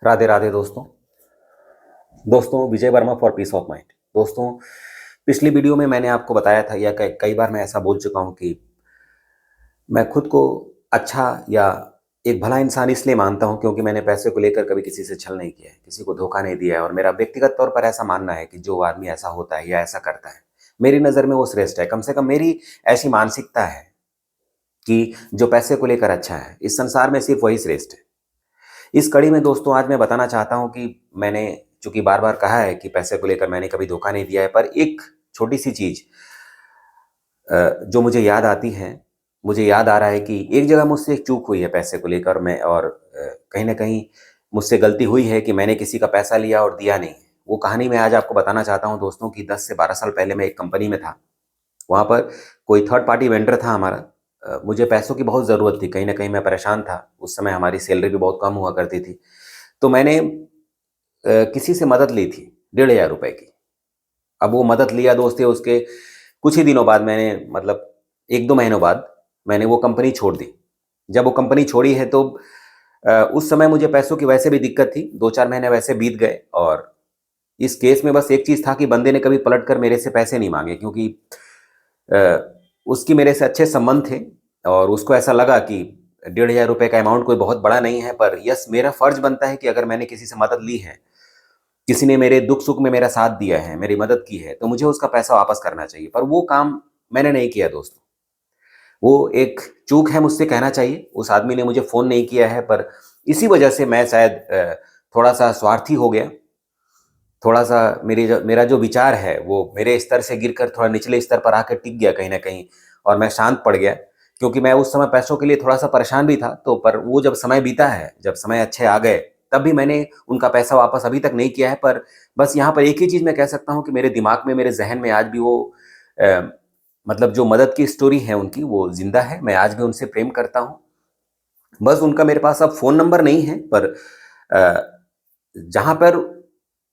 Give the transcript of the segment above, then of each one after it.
राधे राधे दोस्तों। Vijay Verma for peace of mind. दोस्तों, पिछली वीडियो में मैंने आपको बताया था या कई बार मैं ऐसा बोल चुका हूं कि मैं खुद को अच्छा या एक भला इंसान इसलिए मानता हूं क्योंकि मैंने पैसे को लेकर कभी किसी से छल नहीं किया है, किसी को धोखा नहीं दिया है। और मेरा व्यक्तिगत तौर पर ऐसा मानना है कि जो आदमी ऐसा होता है या ऐसा करता है, मेरी नज़र में वो श्रेष्ठ है। कम से कम मेरी ऐसी मानसिकता है कि जो पैसे को लेकर अच्छा है, इस संसार में सिर्फ वही श्रेष्ठ है। इस कड़ी में दोस्तों आज मैं बताना चाहता हूं कि मैंने चूंकि बार बार कहा है कि पैसे को लेकर मैंने कभी धोखा नहीं दिया है, पर एक छोटी सी चीज जो मुझे याद आती है, मुझे याद आ रहा है कि एक जगह मुझसे एक चूक हुई है पैसे को लेकर। मैं और कहीं ना कहीं मुझसे गलती हुई है कि मैंने किसी का पैसा लिया और दिया नहीं। वो कहानी मैं आज आपको बताना चाहता हूं दोस्तों कि 10 से 12 साल पहले मैं एक कंपनी में था। वहाँ पर कोई थर्ड पार्टी वेंडर था हमारा। मुझे पैसों की बहुत ज़रूरत थी, कहीं ना कहीं मैं परेशान था। उस समय हमारी सैलरी भी बहुत कम हुआ करती थी। तो मैंने किसी से मदद ली थी 1,500 रुपए की। अब वो मदद लिया दोस्त, उसके कुछ ही दिनों बाद मैंने, मतलब 1-2 महीनों बाद मैंने वो कंपनी छोड़ दी। जब वो कंपनी छोड़ी है तो उस समय मुझे पैसों की वैसे भी दिक्कत थी। 2-4 महीने वैसे बीत गए और इस केस में बस एक चीज़ था कि बंदे ने कभी पलट कर मेरे से पैसे नहीं मांगे, क्योंकि उसकी मेरे से अच्छे संबंध थे। और उसको ऐसा लगा कि 1,500 रुपए का अमाउंट कोई बहुत बड़ा नहीं है, पर यस, मेरा फर्ज बनता है कि अगर मैंने किसी से मदद ली है, किसी ने मेरे दुख सुख में मेरा साथ दिया है, मेरी मदद की है, तो मुझे उसका पैसा वापस करना चाहिए। पर वो काम मैंने नहीं किया दोस्तों। वो एक चूक है, मुझसे कहना चाहिए। उस आदमी ने मुझे फ़ोन नहीं किया है, पर इसी वजह से मैं शायद थोड़ा-सा स्वार्थी हो गया। थोड़ा-सा मेरा जो विचार है, वो मेरे स्तर से गिरकर थोड़ा निचले स्तर पर आकर टिक गया कहीं न कहीं, और मैं शांत पड़ गया। क्योंकि मैं उस समय पैसों के लिए थोड़ा-सा परेशान भी था। तो पर वो जब समय बीता है, जब समय अच्छे आ गए, तब भी मैंने उनका पैसा वापस अभी तक नहीं किया है। पर बस यहाँ पर एक ही चीज़ मैं कह सकता हूँ कि मेरे दिमाग में, मेरे ज़हन में आज भी वो अ, मतलब जो मदद की स्टोरी है उनकी, वो ज़िंदा है। मैं आज भी उनसे प्रेम करता हूँ। बस उनका मेरे पास अब फ़ोन नंबर नहीं है, पर जहाँ पर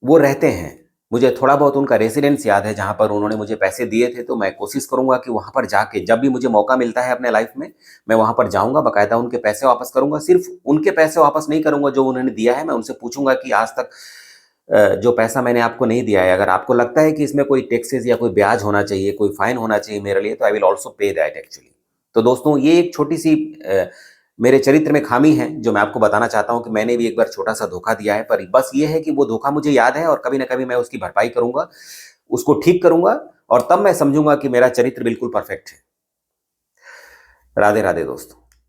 वो रहते हैं, मुझे थोड़ा बहुत उनका रेज़िडेंस याद है जहाँ पर उन्होंने मुझे पैसे दिए थे। तो मैं कोशिश करूँगा कि वहाँ पर जाके जब भी मुझे मौका मिलता है अपने लाइफ़ में, मैं वहाँ पर जाऊँगा, बाकायदा उनके पैसे वापस करूँगा। सिर्फ़ उनके पैसे वापस नहीं करूँगा जो उन्होंने दिया है। मैं उनसे पूछूँगा कि आज तक जो पैसा मैंने आपको नहीं दिया है, अगर आपको लगता है कि इसमें कोई टैक्सेस या कोई ब्याज होना चाहिए, कोई फ़ाइन होना चाहिए मेरे लिए, तो आई विल आल्सो पे दैट एक्चुअली। तो दोस्तों, ये एक छोटी-सी मेरे चरित्र में खामी है जो मैं आपको बताना चाहता हूँ कि मैंने भी एक बार छोटा-सा धोखा दिया है। पर बस ये है कि वो धोखा मुझे याद है और कभी न कभी मैं उसकी भरपाई करूँगा, उसको ठीक करूँगा, और तब मैं समझूँगा कि मेरा चरित्र बिल्कुल परफ़ेक्ट है। राधे, राधे दोस्तों।